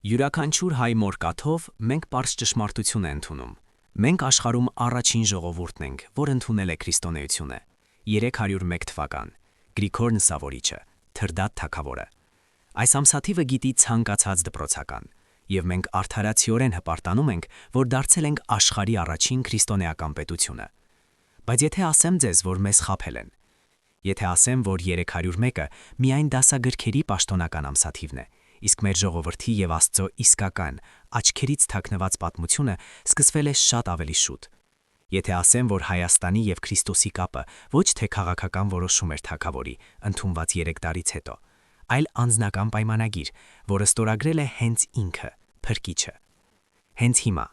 Յուրաքանչյուր հայ մորկաթով մենք պարզ ճշմարտություն ենք ընդունում։ Մենք աշխարհում առաջին ժողովուրդն ենք, որ ընդունել է քրիստոնեությունը։ 301 թվական։ Գրիգոր Նսավորիչը, Թրդատ թագավորը։ Այս ամսաթիվը գիտի ցանկացած դպրոցական, եւ մենք արդարացիորեն հպարտանում ենք, որ դարձել ենք աշխարհի առաջին քրիստոնեական պետությունը։ Բայց եթե ասեմ ձեզ, որ մեզ խաբել են, եթե ասեմ, որ 301-ը միայն դասագրքերի պաշտոնական ամսաթիվն է, իսկ մեր ժողովրդի եւ Աստծո իսկական, աչքերից թաքնված պատմությունը սկսվել է շատ ավելի շուտ։ Եթե ասեմ, որ Հայաստանի եւ Քրիստոսի կապը ոչ թե քաղաքական որոշում էր թագավորի, ընդունված 3 տարից հետո, այլ անձնական պայմանագիր, որը ստորագրել է հենց ինքը, Փրկիչը։ Հենց հիմա,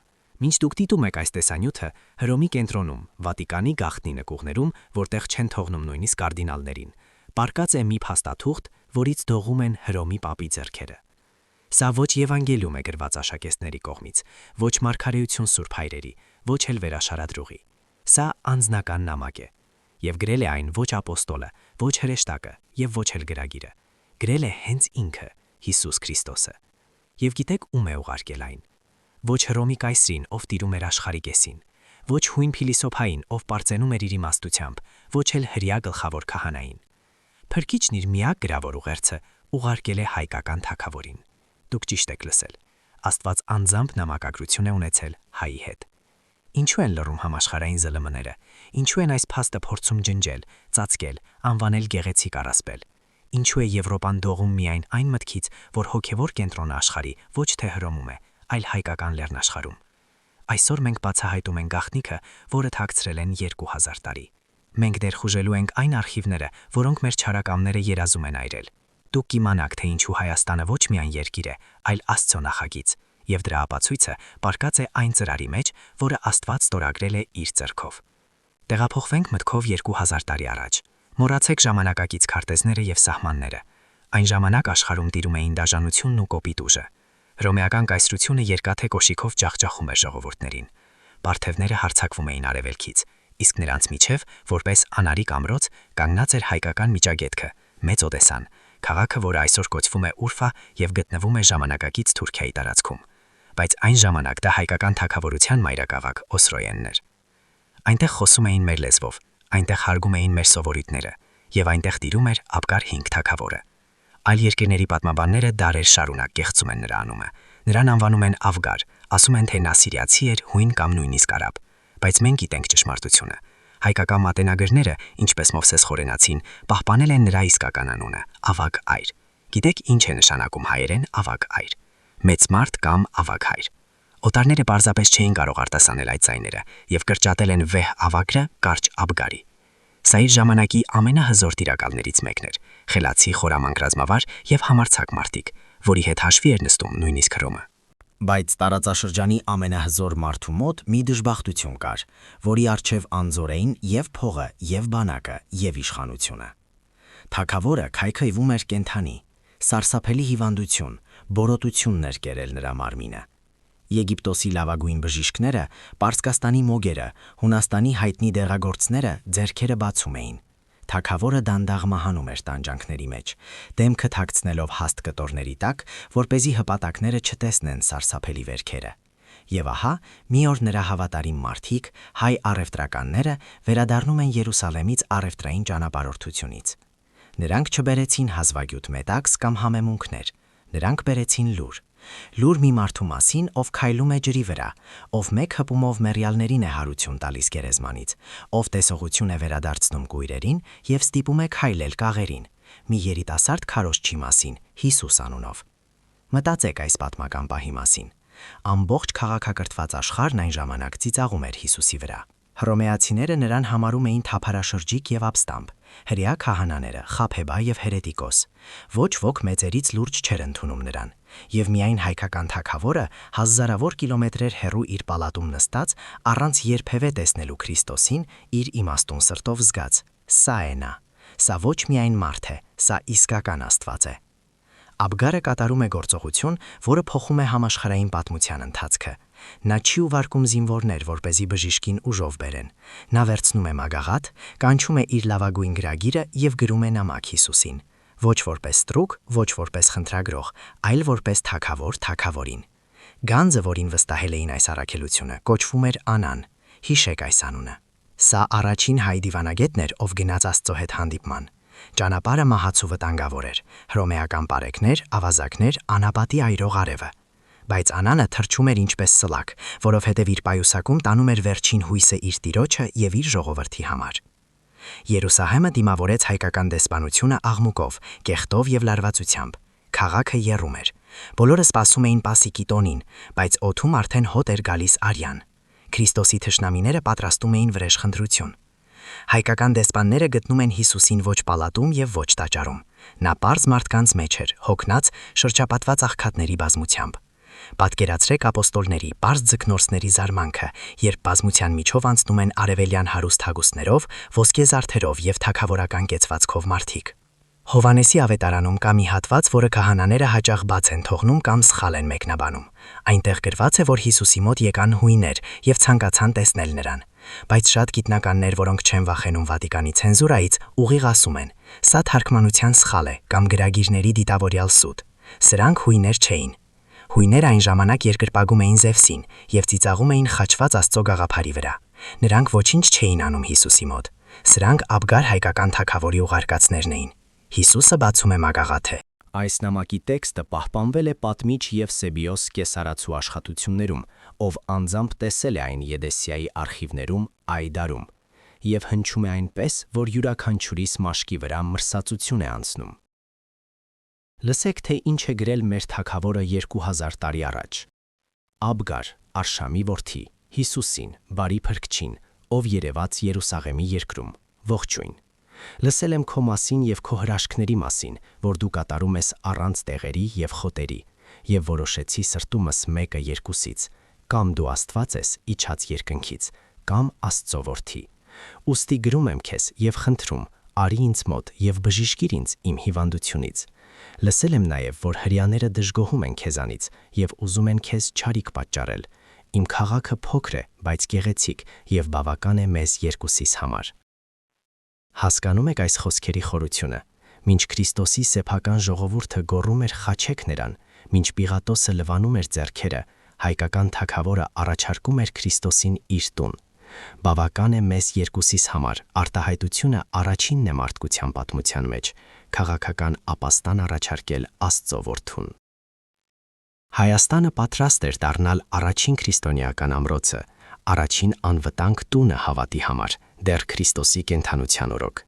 մինչ դուք դիտում եք այս տեսանյութը, Հռոմի կենտրոնում, Վատիկանի գաղտնի նկուղներում, որտեղ չեն թողնում նույնիսկ կարդինալներին, պառկած է մի փաստաթուղթ, որից դողում են Հռոմի պապի ձեռքերը։ Սա ոչ Եվանգելիում է գրված աշակերտների կողմից, ոչ Մարգարեություն Սուրբ Հայրերի, ոչ էլ վերաշարադրողի։ Սա անձնական նամակ է, եւ գրել է այն ոչ ապոստոլը, ոչ հրեշտակը եւ ոչ էլ գրագիրը։ Գրել է հենց ինքը, Հիսուս Քրիստոսը։ Եվ գիտեք ում է ուղարկել այն։ Ոչ Հռոմի կայսրին, ով տիրում էր աշխարհի կեսին, ոչ հույն փիլիսոփային, ով պարծենում էր իր իմաստությամբ, ոչ էլ հրյա գլխավոր քահանային։ Փրկիչն իր միակ գրավոր ուղերձը ուղարկել է հայկական թագավորին։ Դուք ճիշտ եք լսել։ Աստված անձամբ նամակագրություն է ունեցել հայի հետ։ Ինչու են լռում համաշխարհային ԶԼՄ-ները։ Ինչու են այս փաստը փորձում ջնջել, ծածկել, անվանել գեղեցիկ առասպել։ Ինչու է Եվրոպան դողում միայն այն մտքից, որ հոգևոր կենտրոնը աշխարհի ոչ թե Հռոմում է, այլ հայկական լեռնաշխարհում։ Այսօր մենք բացահայտում ենք գաղտնիքը, որը թաքցրել են 2000 տարի։ Մենք դեռ խուժելու ենք այն արխիվները, որոնք մեր չարակամները երազում են այրել։ Դուք կիմանաք, թե ինչու Հայաստանը ոչ միայն երկիր է, այլ Աստծո նախագիծ, եւ դրա ապացույցը պառկած է այն ծրարի մեջ, որը Աստված ստորագրել է իր ձեռքով։ Տեղափոխվենք մտքով 2000 տարի առաջ։ Մոռացեք ժամանակակից քարտեզները եւ սահմանները։ Այն ժամանակ աշխարհում տիրում էին դաժանությունն ու կոպիտ ուժը։ Հռոմեական կայսրությունը երկաթե կոշիկով ջախջախում էր ժողովուրդներին։ Պարթևները հարձակվում էին արևելքից, իսկ նրանց միջև, որպես անարիկ ամրոց, կանգնած էր հայկական միջագետքը՝ Մեծ Օդեսան, քաղաքը, որը այսօր կոչվում է Ուրֆա եւ գտնվում է ժամանակակից Թուրքիայի տարածքում, բայց այն ժամանակ դա հայկական թագավորության մայրաքաղաք Օսրոենն էր։ Այնտեղ խոսում էին մեր լեզվով, այնտեղ հարգում էին մեր սովորույթները եւ այնտեղ տիրում էր Աբգար 5 թագավորը։ Այլ երկրների պատմաբանները դարեր շարունակ կեղծում են նրա անունը։ Նրան անվանում են Ավգար, ասում են, թե նա սիրիացի էր, հույն կամ նույնիսկ արաբ, բայց մենք գիտենք ճշմարտությունը։ Հայկական մատենագրները, ինչպես Մովսես խորենացին, պահպանել են նրա իսկական անունը՝ Ավագ այր։ Գիտեք ինչ է նշանակում հայերեն Ավագ այր։ Մեծ մարդ կամ Ավագ հայր։ Օտարները պարզապես չէին կարող արտասանել այդ ձայները եւ կրճատել են վեհ ավագրը կարճ Աբգարի։ Սա իր ժամանակի ամենահզոր տիրակալներից մեկն էր, խելացի, խորամանկ ռազմավար եւ համարձակ մարդիկ, որի հետ հաշվի էր նստում նույնիսկ Հռոմը։ Բայց տարածաշրջանի ամենահզոր մարդու մոտ մի դժբախտություն կար, որի առջև անձոր էին եւ փողը, եւ բանակը, եւ իշխանությունը։ Թագավորը քայքայվում էր կենթանի, սարսափելի հիվանդություն, բորոտությունն էր կերել նրա մարմինը։ Եգիպտոսի լավագույն բժիշկները, Պարսկաստանի մոգերը, Հունաստանի հայտնի դեղագործները ձեռքերը բացում էին։ Թագավորը դանդաղ մահանում էր տանջանքների մեջ, դեմքը թաքցնելով հաստ կտորների տակ, որպեսզի հպատակները չտեսնեն սարսափելի վերքերը։ Եվ ահա, մի օր նրա հավատարիմ մարդիկ, հայ առևտրականները, վերադառնում են Երուսալեմից առևտրային ճանապարհորդությունից։ Նրանք չբերեցին հազվագյուտ մետաքս կամ համեմունքներ, նրանք բերեցին լուր։ Լուր մի մարդու մասին, ով քայլում է ջրի վրա, ով մեկ հպումով մեռյալներին է հարություն տալիս գերեզմանից, ով տեսողություն է վերադարձնում կույրերին եւ ստիպում է քայլել կաղերին, մի երիտասարդ քարոզչի մասին, Հիսուս անունով։ Մտածեք այս պատմական պահի մասին։ Ամբողջ քաղաքակրթված աշխարհն այն ժամանակ ծիծաղում էր Հիսուսի վրա։ Հռոմեացիները նրան համարում էին թափարաշրջիկ եւ ապստամբ, հրյա քահանաները Խաբեբա եւ Հերետիկոս։ Ոչ ոք մեծերից լուրջ չէր ընդունում նրան, եւ միայն հայկական թագավորը հազարավոր կիլոմետրեր հեռու իր պալատում նստած, առանց երբևէ տեսնելու Քրիստոսին, իր իմաստուն սրտով զգաց. սա է նա, սա ոչ միայն մարդ է, սա իսկական Աստված է։ Աբգարը կատարում է գործողություն, որը փոխում է համաշխարհային պատմության ընթացքը։ Նա չի ուղարկում զինվորներ, որպեսզի բժիշկին ուժով բերեն։ Նա վերցնում է մագաղաթ, կանչում է իր լավագույն գրագիրը եւ գրում է նամակ Հիսուսին։ ոչ որպես ստրուկ, ոչ որպես խնդրագրող, այլ որպես թագավոր թագավորին։ Գանձը, որին վստահել էին այս առաքելությունը, կոչվում էր Անան։ Հիշեք այս անունը։ Սա առաջին հայ դիվանագետն էր, ով գնաց Աստծո հետ հանդիպման։ Ճանապարհը մահաց ու վտանգավոր էր, հռոմեական պարեկներ, ավազակներ, անապատի այրող արևը։ Բայց Անանը թրջում էր ինչպես սլակ, որովհետև իր պայուսակում տանում էր վերջին հույսը իր տիրոջը եւ իր ժողովրդի համար։ Երուսաղեմը դիմավորեց հայկական դեսպանությունը աղմուկով, կեղտով եւ լարվածությամբ։ Քաղաքը եռում էր։ Բոլորը սպասում էին Պասիքի տոնին, բայց օդում արդեն հոտ էր գալիս արյան։ Քրիստոսի թշնամիները պատրաստում էին վրեժխնդրություն։ Հայկական դեսպանները գտնում են Հիսուսին ոչ պալատում եւ ոչ տաճարում։ Նա պարզ մարդկանց մեջ էր, հոգնած, շրջապատված աղքատների բազմությամբ։ Պատկերացրեք ապոստոլների, պարզ ձկնորսների զարմանքը, երբ բազմության միջով անցնում են արևելյան հարուստ հագուստներով, ոսկե զարդերով եւ թագավորական կեցվածքով մարդիկ։ Հովանեսի ավետարանում կա մի հատված, որը քահանաները հաճախ բաց են թողնում կամ սխալ են մեկնաբանում։ Այնտեղ գրված է, որ Հիսուսի մոտ եկան հույներ եւ ցանկացան տեսնել նրան։ Բայց շատ գիտնականներ, որոնք չեն վախենում Վատիկանի ցենզուրայից, ուղիղ ասում են. սա թարգմանության սխալ է կամ գրագիրների դիտավորյալ սուտ։ Սրանք հույներ չէին։ Հույները այն ժամանակ երկրպագում էին Զևսին եւ ծիծաղում էին խաչված Աստծո գաղափարի վրա։ Նրանք ոչինչ չէին անում Հիսուսի մոտ։ Սրանք Աբգար հայկական թագավորի ուղարկածներն էին։ Հիսուսը բացում է մագաղաթե։ Այս նամակի տեքստը պահպանվել է պատմիչ Եվսեբիոս Կեսարացու աշխատություններում, ով անձամբ տեսել է այն Եդեսիայի արխիվներում Այդարում, եւ հնչում է այնպես, որ յուրաքանչյուրիս մաշկի վրա մրսածություն է անցնում։ Լսեք, թե ինչ է գրել մեր թագավորը 2000 տարի առաջ։ Աբգար, Արշամի որդի, Հիսուսին, բարի փրկչին, ով երևաց Երուսաղեմի երկրում, ողջույն։ Լսել եմ քո մասին եւ քո հրաշքների մասին, որ դու կատարում ես առանց տեղերի եւ խոտերի, եւ որոշեցի սրտումս մեկը երկուսից, կամ դու Աստված ես իջած երկնքից, կամ Աստծո որդի։ Ուստի գրում եմ քեզ եւ խնդրում, արի ինձ մոտ եւ բժշկիր ինձ իմ հիվանդությունից։ Լսել եմ նաեւ, որ հрьяաները դժգոհում են քեզանից եւ ուզում են քեզ չարիք պատճառել։ Իմ քաղաքը փոքր է, բայց գեղեցիկ եւ բավական է մեզ երկուսիս համար։ Հասկանում եք այս խոսքերի խորությունը։ Մինչ Քրիստոսի սեփական ժողովուրդը գոռում էր խաչեք նրան, մինչ Պիղատոսը լվանում էր ձեռքերը, հայկական թագավորը առաջարկում էր Քրիստոսին իր տուն։ Բավական է մեզ երկուսիս համար, արտահայտությունը առաջինն է մարդկության պատմության մեջ, քաղաքական ապաստան առաջարկել Աստծո որդուն։ Հայաստանը պատրաստ էր դառնալ առաջին քրիստոնեական ամրոցը, առաջին անվտանգ տունը հավատի համար, դեռ Քրիստոսի կենդանության օրոք։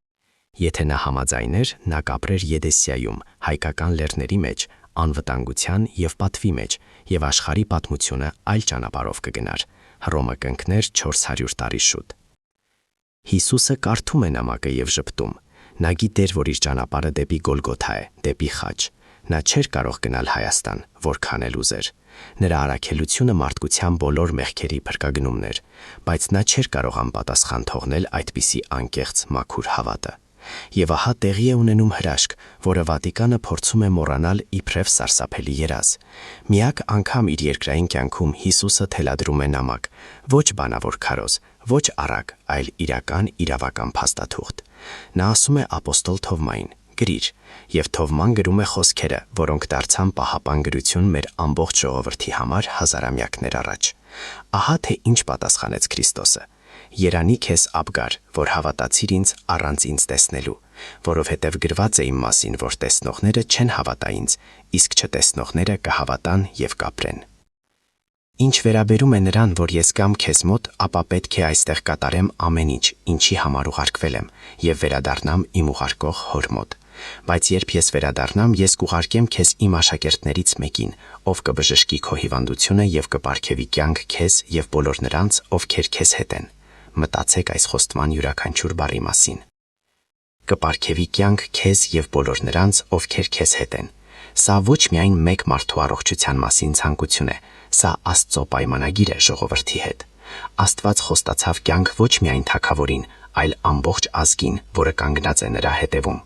Եթե նա համաձայներ, նա կապրեր Եդեսիայում, հայկական լեռների մեջ, անվտանգության եւ պատվի մեջ, եւ աշխարհի պատմությունը այլ ճանապարհով կգնար, Հռոմը կընկներ 400 տարի շուտ։ Հիսուսը կարդում է նամակը եւ ժպտում։ Նա գիտեր, որ իր ճանապարհը դեպի Գոլգոթա է, դեպի խաչ։ Նա չէր կարող գնալ Հայաստան, որքան էլ ուզեր։ Նրա առաքելությունը մարդկության բոլոր մեղքերի փրկագնումն էր, բայց նա չէր կարող անպատասխան թողնել այդպիսի անկեղծ մաքուր հավատը։ Եվ ահա տեղի է ունենում հրաշք, որը Վատիկանը փորձում է մոռանալ իբրև սարսափելի երազ։ Միակ անգամ իր երկրային կյանքում Հիսուսը թելադրում է նամակ, ոչ բանավոր քարոզ, ոչ առակ, այլ իրական իրավական փաստաթուղթ։ Նա ասում է ապոստոլ Թովմային. գրիր, եւ Թովման գրում է խոսքերը, որոնք դարձան պահապան գրություն մեր ամբողջ ժողովրդի համար հազարամյակներ առաջ։ Ահա թե ինչ պատասխանեց Քրիստոսը. Երանի քեզ Աբգար, որ հավատացիր ինձ առանց ինձ տեսնելու, որովհետև գրված է իմ մասին, որ տեսնողները չեն հավատա ինձ, իսկ չտեսնողները կհավատան եւ կապրեն։ Ինչ վերաբերում է նրան, որ ես գամ քեզ մոտ, ապա պետք է այստեղ կատարեմ ամեն ինչ, ինչի համար ուղարկվել եմ, եւ վերադառնամ իմ ուղարկող հոր մոտ։ Բայց երբ ես վերադառնամ, ես կուղարկեմ քեզ իմ աշակերտներից մեկին, ով կբժշկի քո հիվանդությունը եւ կպարգևի կյանք քեզ եւ բոլոր նրանց, ովքեր քեզ հետ են։ Մտածեք այս խոստման յուրաքանչյուր բառի մասին։ Կպարգևի կյանք քեզ եւ բոլոր նրանց, ովքեր քեզ հետ են։ Սա ոչ միայն մեկ մարդու առողջության մասին ցանկություն է, սա Աստծո պայմանագիր է ժողովրդի հետ։ Աստված խոստացավ կյանք ոչ միայն թագավորին, այլ ամբողջ ազգին, որը կանգնած է նրա հետևում։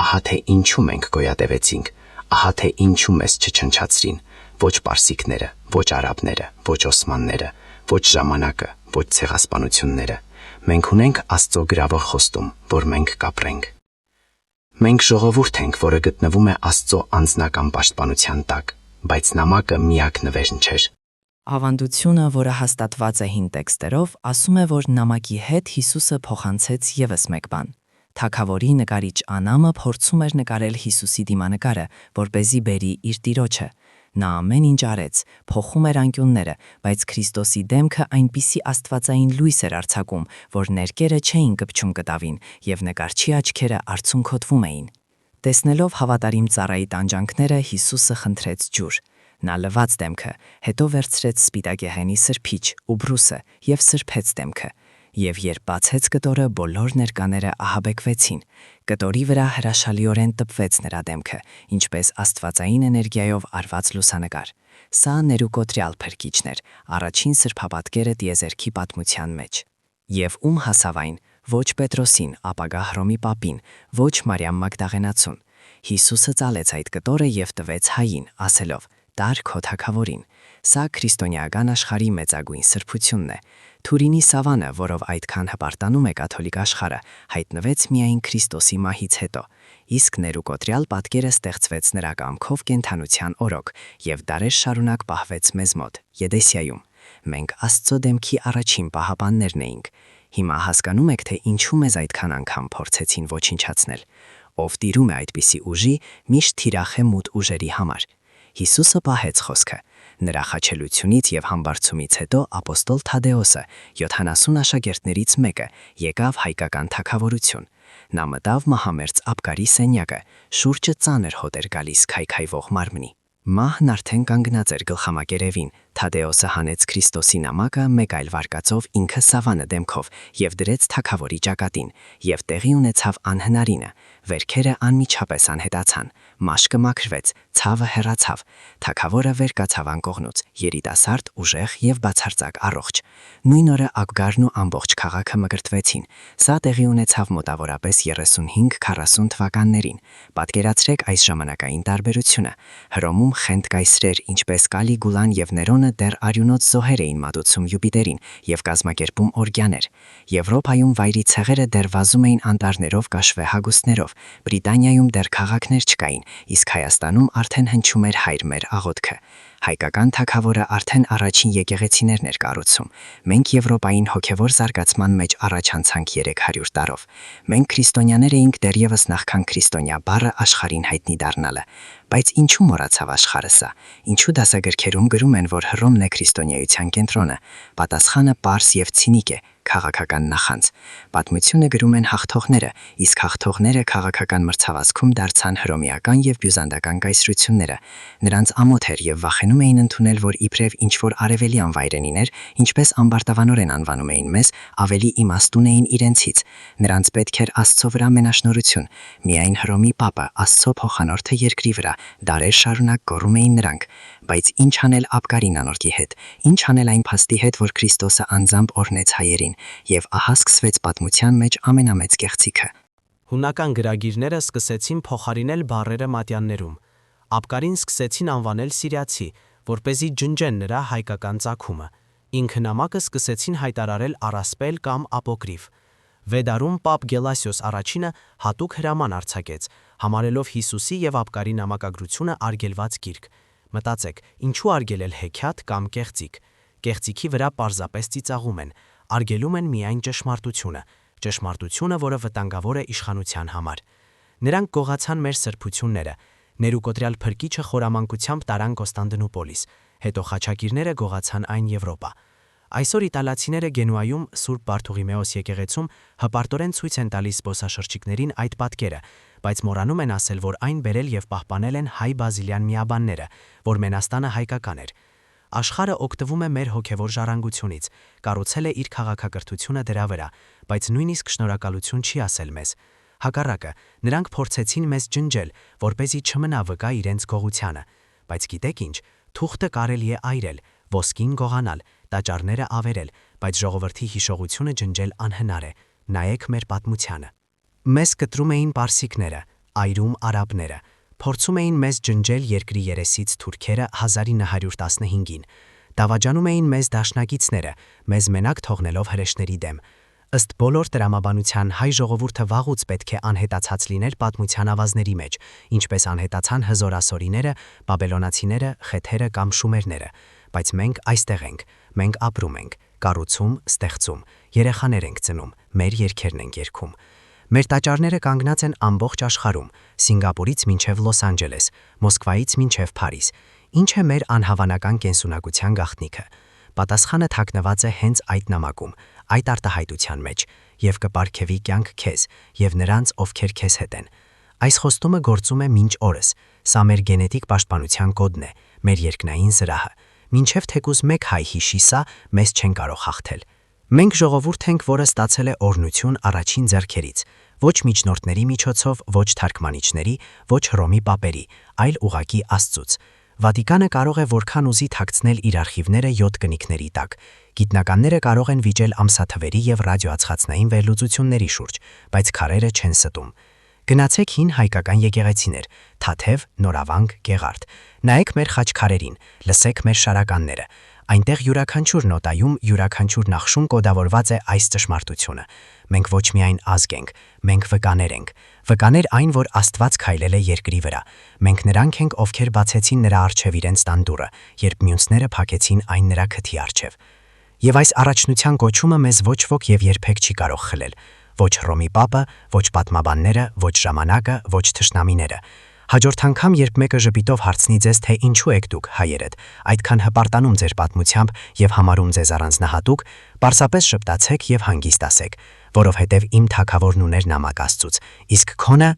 Ահա թե ինչու մենք գոյատևեցինք, ահա թե ինչու մեզ չչնչացրին, ոչ պարսիկները, ոչ արաբները, ոչ օսմանները, ոչ ժամանակը, ոչ ցեղասպանությունները։ Մենք ունենք Աստծո գրավոր խոստում, որ մենք կապրենք։ Մենք ժողովուրդ ենք, որը գտնվում է Աստծո անձնական պաշտպանության տակ, բայց նամակը միակ նվերն չէր։ Ավանդությունը, որը հաստատված է հին տեքստերով, ասում է, որ նամակի հետ Հիսուսը փոխանցեց ևս մեկ բան։ Թագավորի նկարիչ Անամը փորձում էր նկարել Հիսուսի դիմանկարը, որպեսզի բերի իր տիրոջը։ Նա ամեն ինչ արեց, փոխում էր անկյունները, բայց Քրիստոսի դեմքը այնպիսի աստվածային լույս էր արձակում, որ ներկերը չէին կպչում կտավին, եւ նկարչի աչքերը արցունքոտվում էին։ Տեսնելով հավատարիմ ծառայի տանջանքները, Հիսուսը խնդրեց ջուր։ Նա լվաց դեմքը, հետո վերցրեց սպիտակեղենի սրբիչ ու բրուսը եւ սրբեց դեմքը։ Եվ երբ բացեց կտորը, բոլոր ներկաները ահաբեկվեցին։ Կտորի վրա հրաշալիորեն տպվեց նրա դեմքը, ինչպես աստվածային էներգիայով արված լուսանկար։ Սա ներուկոտրյալ փրկիչն էր, առաջին սրբապատկերը տիեզերքի պատմության մեջ։ Եվ ում հասավ այն, ոչ Պետրոսին, ապագա Հռոմի պապին, ոչ Մարիամ Մագդաղենացուն։ Հիսուսը ծալեց այդ կտորը եւ տվեց հային, ասելով. «Տար քո թագավորին»։ Սա քրիստոնեական աշխարհի մեծագույն սրբությունն է։ Թուրինի սավանը, որով այդքան հպարտանում է կաթոլիկ աշխարհը, հայտնվեց միայն Քրիստոսի մահից հետո, իսկ ներուկոտրյալ պատկերը ստեղծվեց նրա կամքով կենթանության օրոք եւ դարեր շարունակ պահվեց մեզ մոտ, Եդեսիայում։ Մենք Աստծո դեմքի առաջին պահապաններն էինք։ Հիմա հասկանում եք, թե ինչու մեզ այդքան անգամ փորձեցին ոչնչացնել։ Ով տիրում է այդպիսի ուժի, միշտ թիրախ է մութ ուժերի համար։ Հիսուսը պահեց խոսքը։ Նրա խաչելությունից եւ համբարձումից հետո ապոստոլ Թադեոսը, 70 աշակերտներից մեկը, եկավ հայկական թագավորություն։ Նա մտավ մահամերձ Աբգարի սենյակը, շուրջը ծանր հոտ էր գալիս քայքայվող մարմնի։ Մահն արդեն կանգնած էր գլխամակերևին։ Թադեոսը հանեց Քրիստոսի նամակը մեկ այլ վարկածով ինքը սավանը դեմքով եւ դրեց թագավորի ճակատին, եւ տեղի ունեցավ անհնարինը։ Վերքերը անմիջապես անհետացան, մաշկը մաքրվեց, ցավը հեռացավ։ Թագավորը վեր կացավ անկողնուց, երիտասարդ, ուժեղ եւ բացարձակ առողջ։ Նույն օրը Աբգարն ու ամբողջ քաղաքը մկրտվեցին։ Սա տեղի ունեցավ մոտավորապես 35-40 թվականներին։ Պատկերացրեք այս ժամանակային տարբերությունը։ Հռոմում խենթ կայսրեր, ինչպես Կալիգուլան եւ Ներոնը դեռ արյունոց զոհեր էին մատուցում Յուպիտերին եւ կազմակերպում օրգիաներ։ Եվրոպայում վայրի ցեղերը դեռ վազում էին անտառներով կաշվե հագուստներով։ Բրիտանիայում դեռ քաղաքներ չկային, իսկ Հայաստանում արդեն հնչում էր հայր մեր աղոթքը։ Հայկական թագավորը արդեն առաջին եկեղեցիներն էր կառուցում։ Մենք Եվրոպային հոգևոր զարգացման մեջ առաջ անցանք 300 տարով։ Մենք քրիստոնյաներ էինք դեռևս նախքան քրիստոնյա բառը աշխարհին հայտնի դառնալը։ Բայց ինչու մոռացավ աշխարհը սա։ Ինչու դասագրքերում գրում են, որ Հռոմն է քրիստոնեության կենտրոնը։ Պատասխանը պարզ եւ ցինիկ է՝ քաղաքական նախանձ։ Պատմությունը գրում են հաղթողները, իսկ հաղթողները քաղաքական մրցավազքում դարձան հռոմեական եւ բյուզանդական կայսրությունները։ Նրանց ամոթ էր եւ վախենում էին ընդունել, որ իբրև ինչ-որ արևելյան վայրենիներ, ինչպես ամբարտավանորեն անվանում էին մեզ, ավելի իմաստուն էին իրենցից։ Նրանց պետք էր Աստծո վրա մենաշնորհություն։ Միայն Հռոմի պապը, Աստծո փոխանորդը երկրի վրա, դարեր շարունակ գոռում էին նրանք։ Բայց ինչ անել Աբգարին անորքի հետ։ Ինչ անել այն փաստի հետ, որ Քրիստոսը անձամբ օրհնեց հայերին, եւ ահա սկսվեց պատմության մեջ ամենամեծ կեղծիքը։ Հունական գրագիրները սկսեցին փոխարինել բառերը մատյաններում։ Աբգարին սկսեցին անվանել սիրիացի, որպեսզի ջնջեն նրա հայկական ծագումը։ Ինքը նամակը սկսեցին հայտարարել առասպել կամ ապոկրիֆ։ Վեդարում պապ Գելասիոս առաջինը հատուկ հրաման արձակեց, համարելով Հիսուսի եւ Աբգարի նամակագրությունը արգելված գիրք։ Մտածեք, ինչու արգելել հեքիաթ կամ կեղծիք։ Կեղծիքի վրա պարզապես ծիծաղում են, արգելում են միայն ճշմարտությունը, որը վտանգավոր է իշխանության համար։ Նրանք գողացան մեր սրբությունները, ներուկոտրյալ փրկիչը խորամանկությամբ տարան Կոստանդնուպոլիս, հետո խաչակիրները գողացան այն Եվրոպա։ Այսօր իտալացիները Գենուայում Սուրբ Բարթողիմեոս եկեղեցում հպարտորեն ցույց են տալիս զբոսաշրջիկներին այդ պատկերը, բայց մոռանում են ասել, որ այն բերել եւ պահպանել են հայ բազիլյան միաբանները, որ Մենաստանը հայկական էր։ Աշխարհը օգտվում է մեր հոգևոր ժառանգությունից, կառուցել է իր քաղաքակրթությունը դրա վրա, բայց նույնիսկ շնորհակալություն չի ասել մեզ։ Հակառակը, նրանք փորձեցին մեզ ջնջել, որպեսզի չմնա վկա իրենց գողությանը։ Բայց գիտեք ինչ, թուղթը կարելի է այրել, ոսկին գողանալ, տաճարները ավերել, բայց ժողովրդի հիշողությունը ջնջել անհնար է։ Նայեք մեր պատմությանը։ Մեզ կտրում էին պարսիկները, այրում արաբները, փորձում էին մեզ ջնջել երկրի երեսից թուրքերը 1915-ին, դավաճանում էին մեզ դաշնակիցները, մեզ մենակ թողնելով հրեշների դեմ։ Ըստ բոլոր տրամաբանության հայ ժողովուրդը վաղուց պետք է անհետացած լիներ պատմության ավազների մեջ, ինչպես անհետացան հզորասորիները, բաբելոնացիները, խեթերը կամ շումերները, բայց մենք այստեղ ենք, մենք ապրում ենք, կառուցում, ստեղծում, երեխաներ ենք ծնում, մեր երգերն ենք երգում։ Մեր տաճարները կանգնած են ամբողջ աշխարհում, Սինգապուրից մինչև Լոս Անջելես, Մոսկվայից մինչև Փարիզ։ Ինչ է մեր անհավանական կենսունակության գաղտնիքը։ Պատասխանը թաքնված է հենց այդ նամակում, այդ արտահայտության մեջ, եւ կպարգևի կյանք քեզ եւ նրանց, ովքեր քեզ հետ են։ Այս խոստումը գործում է մինչ օրս։ Սա մեր գենետիկ պաշտպանության կոդն է, մեր երկնային զրահը։ Մինչև թեկուզ մեկ հայ հիշի սա, մեզ չեն կարող հաղթել։ Մենք ժողովուրդ ենք, որը ստացել է օրհնություն առաջին ձեռքերից, ոչ միջնորդների միջոցով, ոչ թարգմանիչների, ոչ Հռոմի պապերի, այլ ուղակի Աստծուց։ Վատիկանը կարող է որքան ուզի թաքցնել իր արխիվները 7 կնիքների տակ։ Գիտնականները կարող են վիճել ամսաթվերի եւ ռադիոածխածնային վերլուծությունների շուրջ, բայց քարերը չեն ստում։ Գնացեք հին հայկական եկեղեցիներ՝ Թաթև, Նորավանք, Գեղարդ։ Նայեք մեր խաչքարերին, լսեք մեր շարականները։ Այնտեղ յուրաքանչյուր նոտայում, յուրաքանչյուր նախշում կոդավորված է այս ճշմարտությունը։ Մենք ոչ միայն ազգ ենք, մենք վկաներ ենք։ Վկաներ այն, որ Աստված քայլել է երկրի վրա։ Մենք նրանք ենք, ովքեր բացեցին նրա առջև իրենց տանդուռը, երբ մյուսները փակեցին այն նրա քթի առջև։ Եվ այս առաջնության կոչումը մեզ ոչ ոք եւ երբեք չի կարող խլել։ Ոչ Հռոմի պապը, ոչ պատմաբանները, ոչ ժամանակը, ոչ թշնամիները։ Հաջորդ անգամ, երբ մեկը ժպիտով հարցնի ձեզ, թե ինչու եք դուք հայերդ, այդքան հպարտանում ձեր պատմությամբ եւ համարում ձեզ առանձնահատուկ, պարզապես շպտացեք եւ հանգիստ ասեք, որովհետեւ իմ թագավորն ուներ նամակ Աստծուց, իսկ քոնը